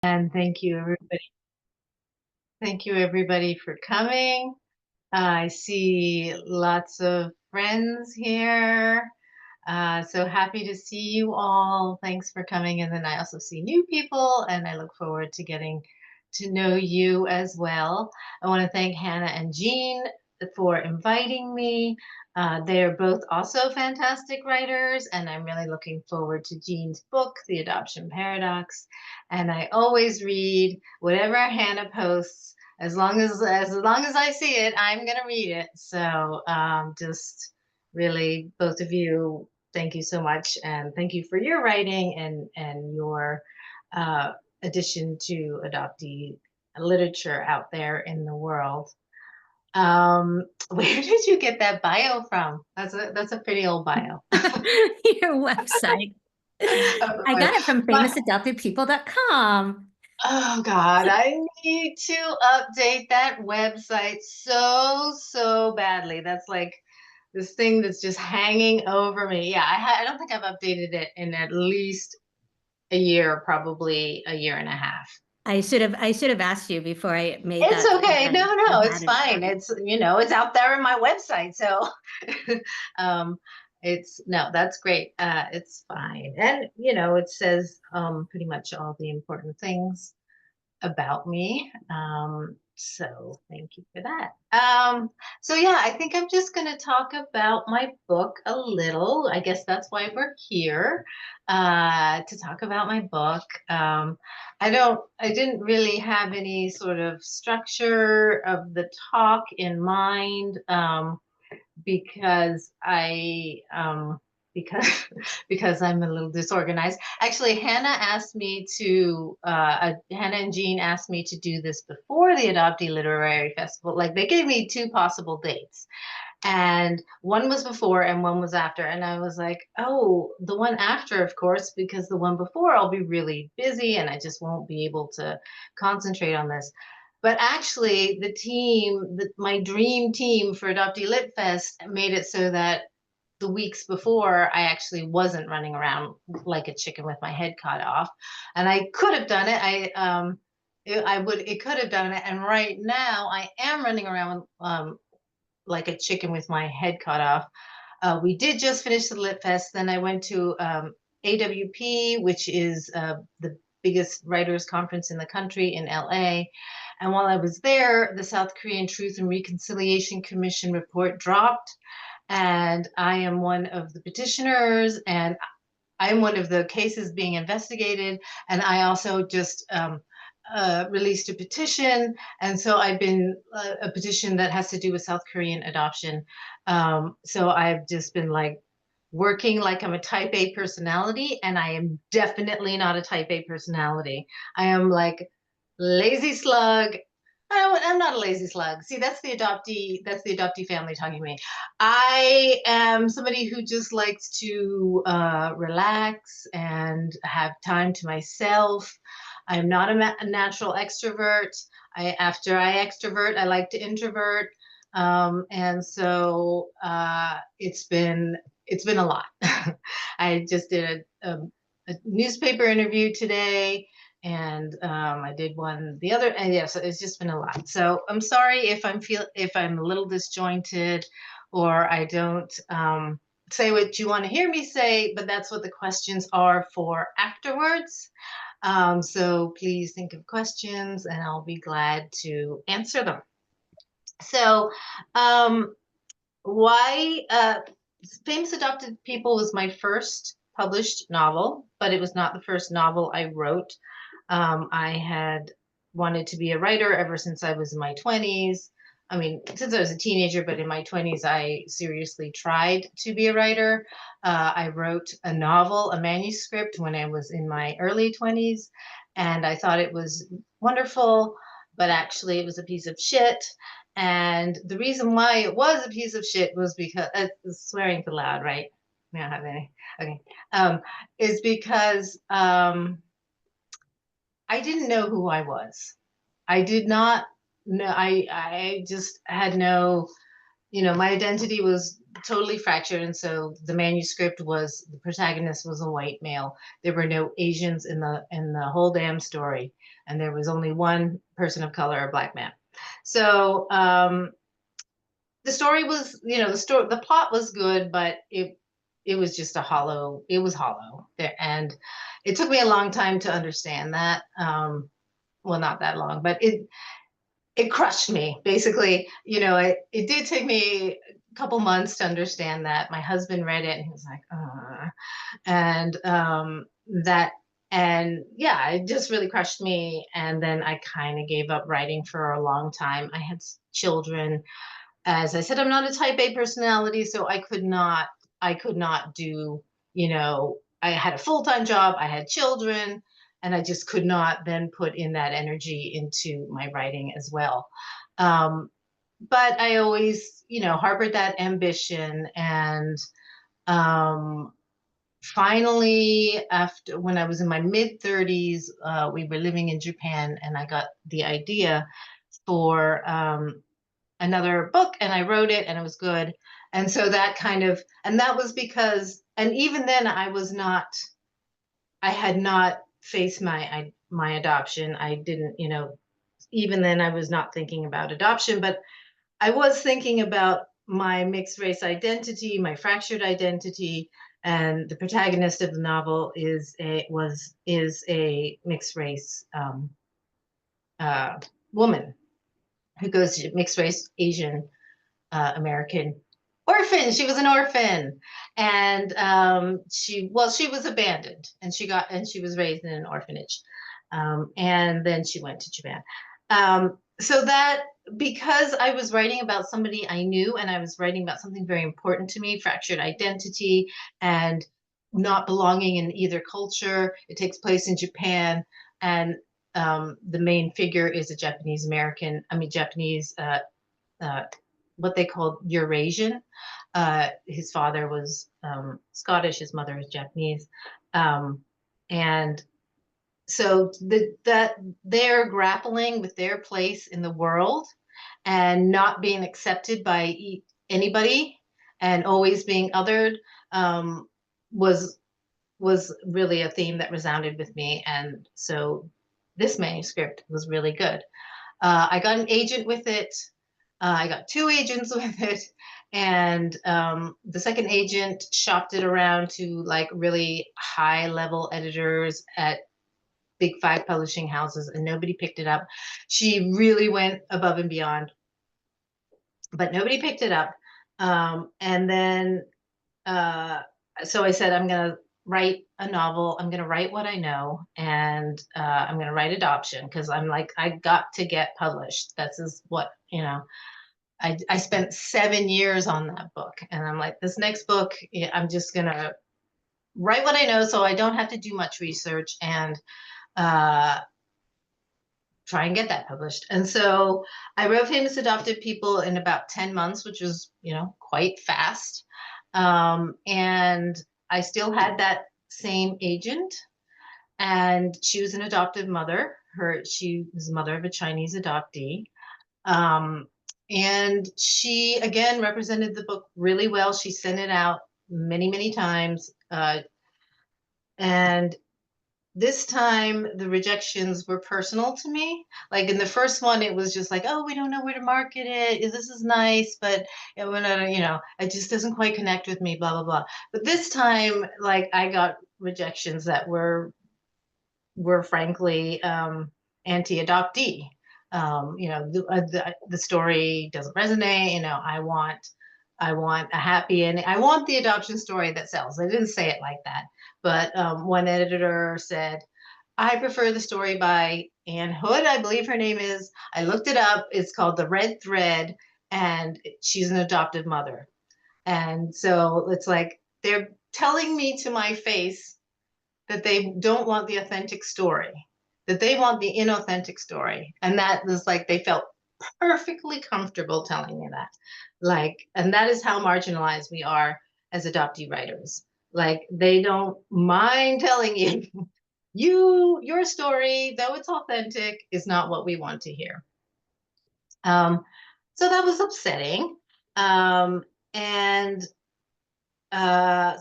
And thank you, everybody. Thank you, everybody, for coming. I see lots of friends here. So happy to see you all. Thanks for coming. And then I also see new people, and I look forward to getting to know you as well. I want to thank Hannah and Jean for inviting me. They're both also fantastic writers, and I'm really looking forward to Jean's book, The Adoption Paradox. And I always read whatever Hannah posts. As long as I see it, I'm gonna read it. So just really, both of you, thank you so much, and thank you for your writing and your uh, addition to adoptee literature out there in the world. Where did you get that bio from? That's a pretty old bio. Your website. I got it from My, famousadoptedpeople.com. oh God, I need to update that website so badly. That's like this thing that's just hanging over me. Yeah, I don't think I've updated it in at least a year, probably a year and a half. I should have asked you before I made It's that okay. No, statement. no, You it's hadn't. fine. It's out there in my website. So, um, it's no, that's great. It's fine. And, it says, pretty much all the important things about me. So thank you for that. So yeah, I think I'm just going to talk about my book a little. I guess that's why we're here, to talk about my book. I didn't really have any sort of structure of the talk in mind. Because I because because I'm a little disorganized. Actually, Hannah and Jean asked me to do this before the Adoptee Literary Festival. Like they gave me two possible dates. And one was before and one was after. And I was like, oh, the one after, of course, because the one before I'll be really busy and I just won't be able to concentrate on this. But actually, my dream team for Adoptee Lit Fest made it so that the weeks before I actually wasn't running around like a chicken with my head cut off. And I could have done it. It could have done it. And right now I am running around like a chicken with my head cut off. We did just finish the Lit Fest. Then I went to AWP, which is the biggest writers conference in the country in LA. And while I was there, the South Korean Truth and Reconciliation Commission report dropped. And I am one of the petitioners, and I am one of the cases being investigated. And I also just released a petition. And so I've been a petition that has to do with South Korean adoption. So I've just been like working like I'm a type A personality, and I am definitely not a type A personality. I am like lazy slug. I'm not a lazy slug. See, that's the adoptee family talking to me. I am somebody who just likes to relax and have time to myself. I'm not a natural extrovert. After I extrovert, I like to introvert. And so it's been a lot. I just did a newspaper interview today, and I did one the other, and yeah, so it's just been a lot. So I'm sorry if I'm a little disjointed, or I don't say what you want to hear me say, but that's what the questions are for afterwards. So please think of questions, and I'll be glad to answer them. So, um, why Famous Adopted People was my first published novel, but it was not the first novel I wrote. I had wanted to be a writer ever since I was in my 20s. I mean, since I was a teenager, but in my 20s, I seriously tried to be a writer. I wrote a novel, a manuscript, when I was in my early 20s, and I thought it was wonderful, but actually, it was a piece of shit. And the reason why it was a piece of shit was because swearing too loud, right? We don't have any. Okay. Is because I didn't know who I was. I did not know. I just had no. My identity was totally fractured. And so the manuscript was, the protagonist was a white male. There were no Asians in the whole damn story. And there was only one person of color, a black man. So the story was, the plot was good, but it was just it was hollow there. And it took me a long time to understand that. Well, not that long, but it crushed me basically. It did take me a couple months to understand that. My husband read it and he was like, and that, and yeah, it just really crushed me. And then I kind of gave up writing for a long time. I had children. As I said, I'm not a type A personality, so I could not do, I had a full-time job, I had children, and I just could not then put in that energy into my writing as well. But I always, harbored that ambition. And um, finally, after, when I was in my mid 30s, we were living in Japan, and I got the idea for another book, and I wrote it, and it was good. And so that kind of, and that was because, and even then I had not faced my adoption. I didn't, even then I was not thinking about adoption, but I was thinking about my mixed race identity, my fractured identity. And the protagonist of the novel is a mixed race uh, woman who goes to mixed race Asian American orphan. She was an orphan, and she was abandoned, and she was raised in an orphanage, and then she went to Japan. So that, because I was writing about somebody I knew, and I was writing about something very important to me, fractured identity and not belonging in either culture. It takes place in Japan, and the main figure is a Japanese American. I mean, Japanese. Uh, what they called Eurasian. His father was Scottish, his mother was Japanese, and so that they're grappling with their place in the world and not being accepted by anybody and always being othered, um, was was really a theme that resounded with me. And so this manuscript was really good. I got an agent with it. I got two agents with it, and the second agent shopped it around to like really high level editors at big five publishing houses, and nobody picked it up. She really went above and beyond, but nobody picked it up. And then, uh, so I said, I'm going to write a novel. I'm going to write what I know, and I'm going to write adoption, because I'm like, I got to get published. This is what, I spent 7 years on that book, and I'm like, this next book, I'm just gonna write what I know, so I don't have to do much research, and uh, try and get that published. And so I wrote Famous Adopted People in about 10 months, which was, quite fast. And I still had that same agent, and she was an adoptive mother. She was the mother of a Chinese adoptee. Um, and she again represented the book really well. She sent it out many, many times. And this time the rejections were personal to me. Like in the first one, it was just like, oh, we don't know where to market it. This is nice, but it just doesn't quite connect with me, blah, blah, blah. But this time, like, I got rejections that were frankly anti-adoptee. The story doesn't resonate. I want a happy ending. I want the adoption story that sells. They didn't say it like that, but one editor said, I prefer the story by Anne Hood, I believe her name is. I looked it up. It's called The Red Thread, and she's an adoptive mother. And so it's like they're telling me to my face that they don't want the authentic story, that they want the inauthentic story. And that was like, they felt perfectly comfortable telling me that. Like, and that is how marginalized we are as adoptee writers. Like, they don't mind telling you, your story, though it's authentic, is not what we want to hear. So that was upsetting. And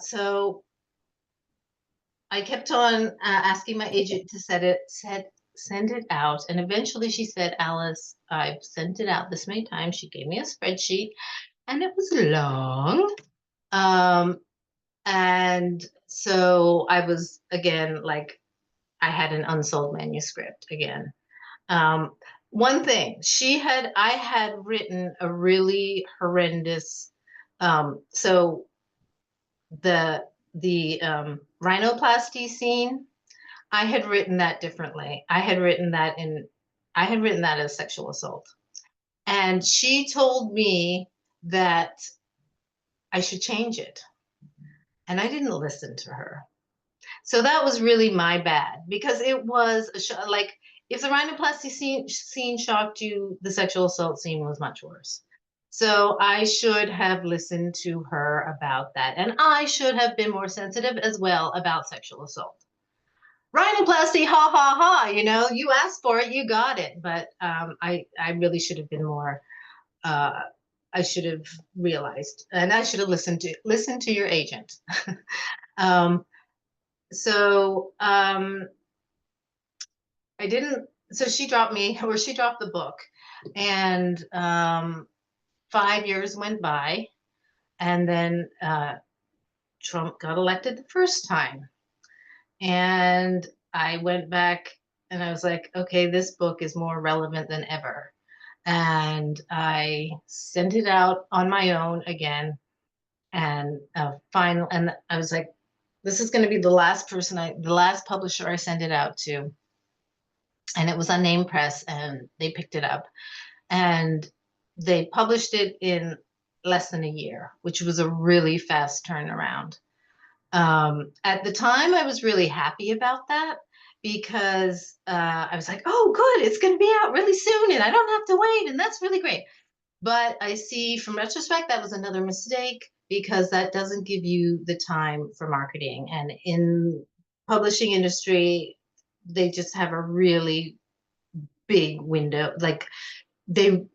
so I kept on asking my agent to send it out. And eventually she said, Alice, I've sent it out this many times. She gave me a spreadsheet and it was long. Um, and so I was again, like, I had an unsold manuscript again. Um, One thing I had written a really horrendous, so the rhinoplasty scene, I had written that differently. I had written that as sexual assault. And she told me that I should change it. And I didn't listen to her. So that was really my bad because it was like if the rhinoplasty scene shocked you, the sexual assault scene was much worse. So I should have listened to her about that. And I should have been more sensitive as well about sexual assault. Rhinoplasty, ha ha ha, you asked for it, you got it. But I really should have been more, uh, I should have realized, and I should have listened to your agent. um, so I didn't, so she dropped me, or she dropped the book, and 5 years went by, and then Trump got elected the first time. And I went back and I was like, okay, this book is more relevant than ever. And I sent it out on my own again. And and I was like, this is going to be the last publisher I send it out to. And it was on Name Press, and they picked it up. And they published it in less than a year, which was a really fast turnaround. At the time, I was really happy about that because I was like, oh, good, it's going to be out really soon and I don't have to wait. And that's really great. But I see from retrospect, that was another mistake because that doesn't give you the time for marketing. And in publishing industry, they just have a really big window. Like they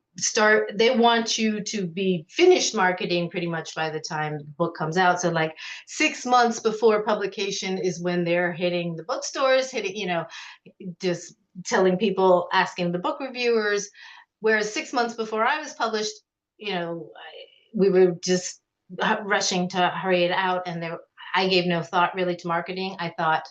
they want you to be finished marketing pretty much by the time the book comes out. So like 6 months before publication is when they're hitting the bookstores, just telling people, asking the book reviewers. Whereas 6 months before I was published, we were just rushing to hurry it out, and I gave no thought really to marketing. I thought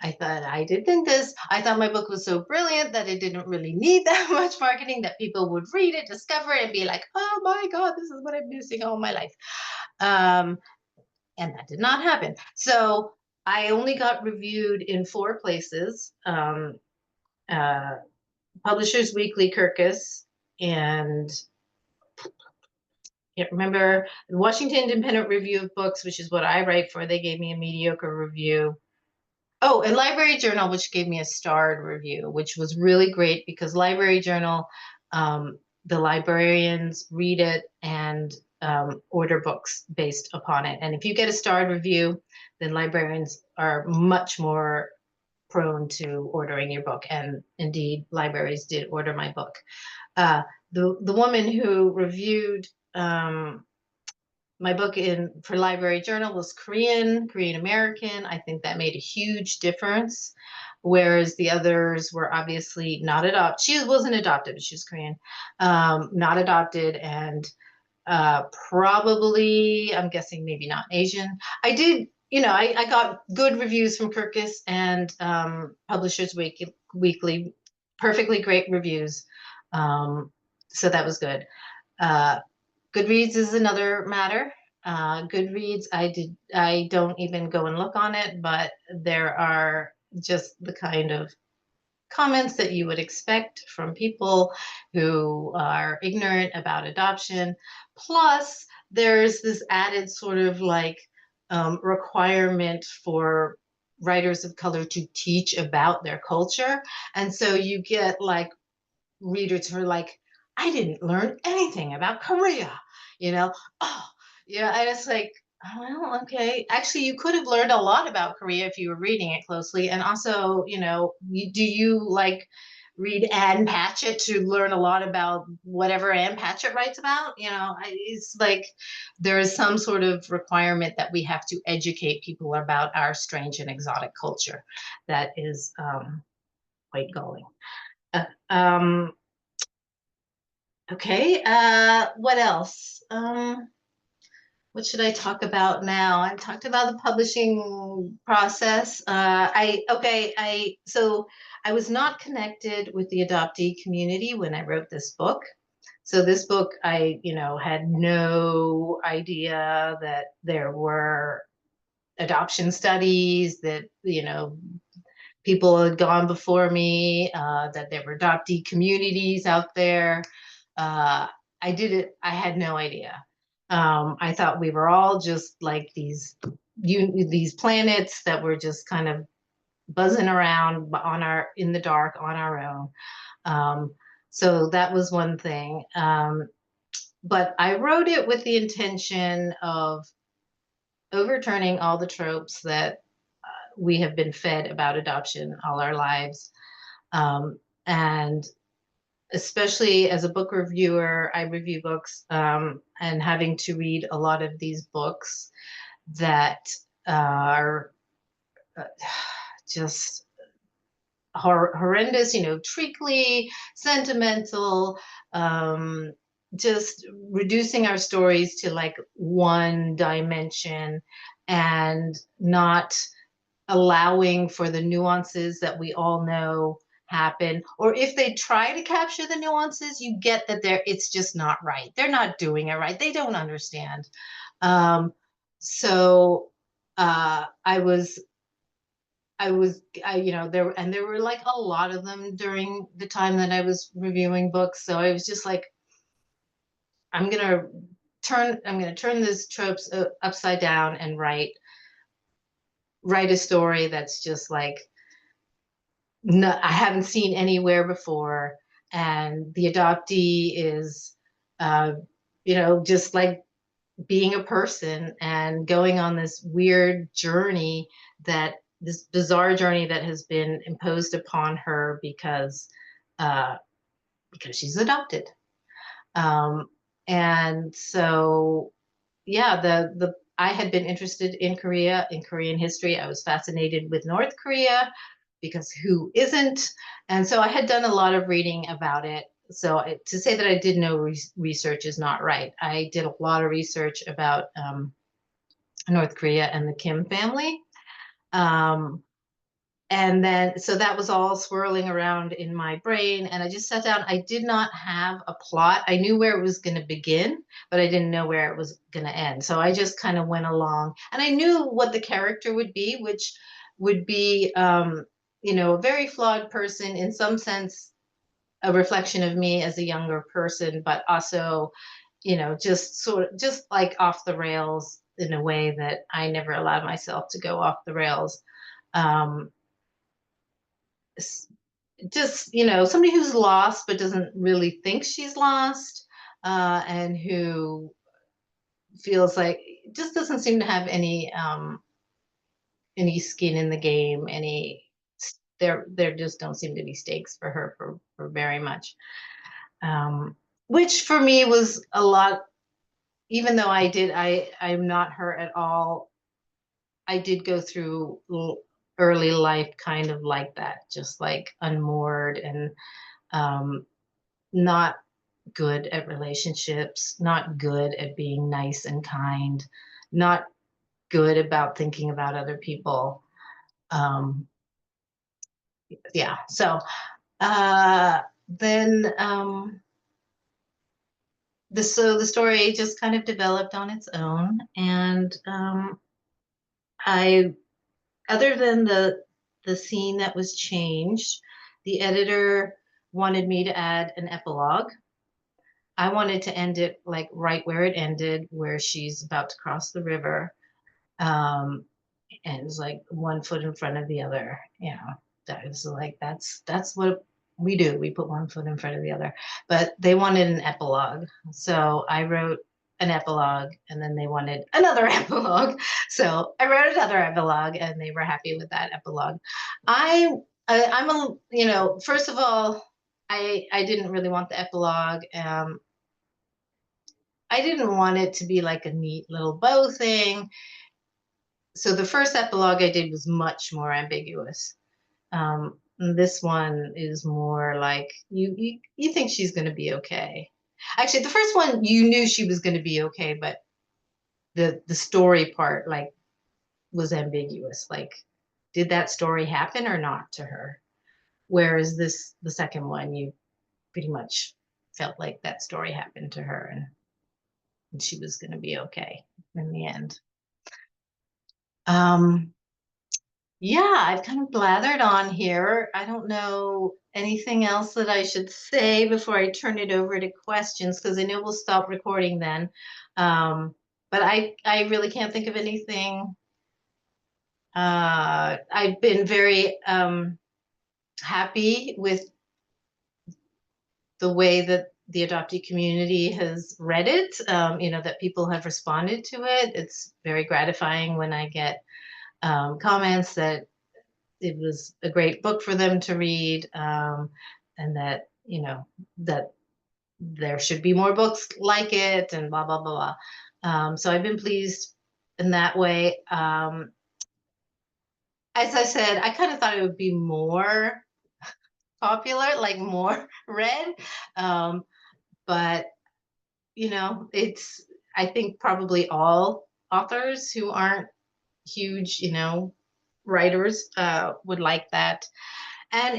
I did think this. I thought my book was so brilliant that it didn't really need that much marketing, that people would read it, discover it, and be like, oh my God, this is what I'm missing all my life. Um, and that did not happen. So I only got reviewed in 4 places, uh, Publishers Weekly, Kirkus, and I can't remember, the Washington Independent Review of Books, which is what I write for. They gave me a mediocre review. Oh, and Library Journal, which gave me a starred review, which was really great because Library Journal, the librarians read it and order books based upon it. And if you get a starred review, then librarians are much more prone to ordering your book. And indeed, libraries did order my book. The woman who reviewed my book for Library Journal was Korean American. I think that made a huge difference. Whereas the others were obviously not adopted. She wasn't adopted, but she was Korean, not adopted, and probably, I'm guessing, maybe not Asian. I did, I got good reviews from Kirkus and Publishers Weekly, perfectly great reviews. So that was good. Goodreads is another matter. Goodreads, I don't even go and look on it, but there are just the kind of comments that you would expect from people who are ignorant about adoption. Plus, there's this added sort of like requirement for writers of color to teach about their culture. And so you get like readers who are like, I didn't learn anything about Korea, you know? Oh, yeah. And it's like, oh, well, okay. Actually, you could have learned a lot about Korea if you were reading it closely. And also, do you like read Anne Patchett to learn a lot about whatever Anne Patchett writes about. It's like there is some sort of requirement that we have to educate people about our strange and exotic culture that is quite going. Um, okay, what else? What should I talk about now? I talked about the publishing process. So I was not connected with the adoptee community when I wrote this book. So this book, I, had no idea that there were adoption studies, that, people had gone before me, that there were adoptee communities out there. Uh, I had no idea. I thought we were all just like these planets that were just kind of buzzing around in the dark on our own. So that was one thing. But I wrote it with the intention of overturning all the tropes that we have been fed about adoption all our lives. And especially as a book reviewer, I review books, and having to read a lot of these books that are just horrendous, treacly, sentimental, just reducing our stories to like one dimension and not allowing for the nuances that we all know happen. Or if they try to capture the nuances, you get that it's just not right. They're not doing it right. They don't understand. So there were like a lot of them during the time that I was reviewing books. So I was just like, I'm gonna turn these tropes upside down and write a story that's just like, no, I haven't seen anywhere before. And the adoptee is, just like being a person and going on this weird journey, this bizarre journey that has been imposed upon her uh, because she's adopted. And so, yeah, I had been interested in Korean history. I was fascinated with North Korea because who isn't? And so I had done a lot of reading about it. So to say that I did no research is not right. I did a lot of research about North Korea and the Kim family. And then, so that was all swirling around in my brain. And I just sat down. I did not have a plot. I knew where it was going to begin, but I didn't know where it was going to end. So I just kind of went along, and I knew what the character would be, which would be, a very flawed person, in some sense, a reflection of me as a younger person, but also, just like off the rails in a way that I never allowed myself to go off the rails. Um, just somebody who's lost but doesn't really think she's lost, and who feels like just doesn't seem to have any skin in the game, there just don't seem to be stakes for her for very much, which for me was a lot. Even though I'm not her at all, I did go through early life kind of like that, just like unmoored and not good at relationships, not good at being nice and kind, not good about thinking about other people. Yeah. So then the story just kind of developed on its own, and I other than the scene that was changed, the editor wanted me to add an epilogue. I wanted to end it like right where it ended, where she's about to cross the river. And it's like one foot in front of the other. That is like, that's what we do. We put one foot in front of the other. But they wanted an epilogue. So I wrote an epilogue, and then they wanted another epilogue. So I wrote another epilogue, and they were happy with that epilogue. I I'm a, first of all, I didn't really want the epilogue. I didn't want it to be like a neat little bow thing. So the first epilogue I did was much more ambiguous. This one is more like you think she's going to be okay. Actually, the first one you knew she was going to be okay, but the story part like was ambiguous. Like, did that story happen or not to her? Whereas the second one, you pretty much felt like that story happened to her and she was going to be okay in the end. Yeah, I've kind of blathered on here. I don't know anything else that I should say before I turn it over to questions, because I know we'll stop recording then. But I really can't think of anything. I've been very happy with the way that the adoptee community has read it, that people have responded to it. It's very gratifying when I get comments that it was a great book for them to read, and that, that there should be more books like it and blah, blah, blah, blah. So I've been pleased in that way. As I said, I kind of thought it would be more popular, like more read. But I think probably all authors who aren't huge, writers would like that. And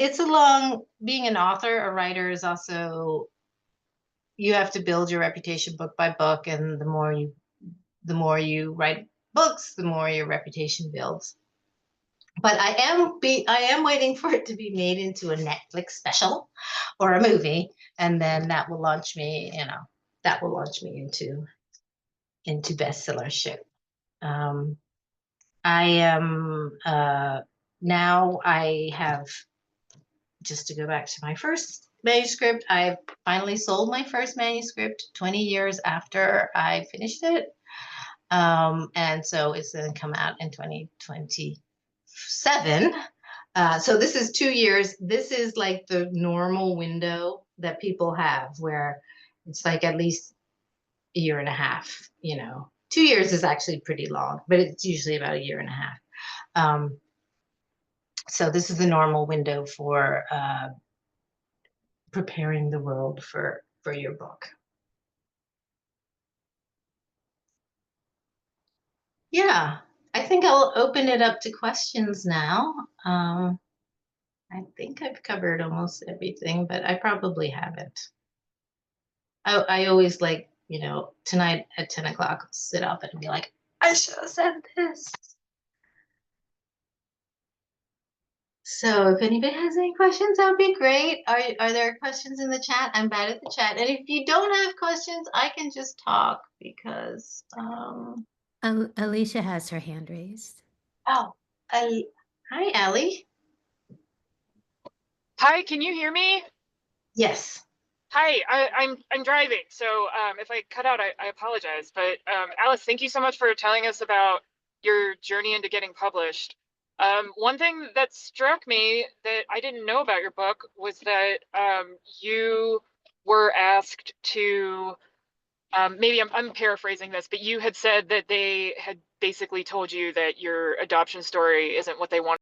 being an author, a writer is also, you have to build your reputation book by book. And the more you write books, the more your reputation builds. But I am waiting for it to be made into a Netflix special or a movie. And then that will launch me, into bestsellership. I am now I have, just to go back to my first manuscript, I finally sold my first manuscript 20 years after I finished it. And so it's going to come out in 2027. So this is 2 years. This is like the normal window that people have, where it's like at least a year and a half. 2 years is actually pretty long, but it's usually about a year and a half. So this is the normal window for preparing the world for your book. Yeah, I think I'll open it up to questions now. I think I've covered almost everything, but I probably haven't. I always like, tonight at 10 o'clock, I'll sit up and be like, I should have said this. So if anybody has any questions, that would be great. Are there questions in the chat? I'm bad at the chat. And if you don't have questions, I can just talk because Alicia has her hand raised. oh, hi, Allie. Hi, can you hear me? Yes. Hi, I'm driving, so if I cut out, I apologize. But Alice, thank you so much for telling us about your journey into getting published. One thing that struck me that I didn't know about your book was that you were asked to, maybe I'm paraphrasing this, but you had said that they had basically told you that your adoption story isn't what they wanted.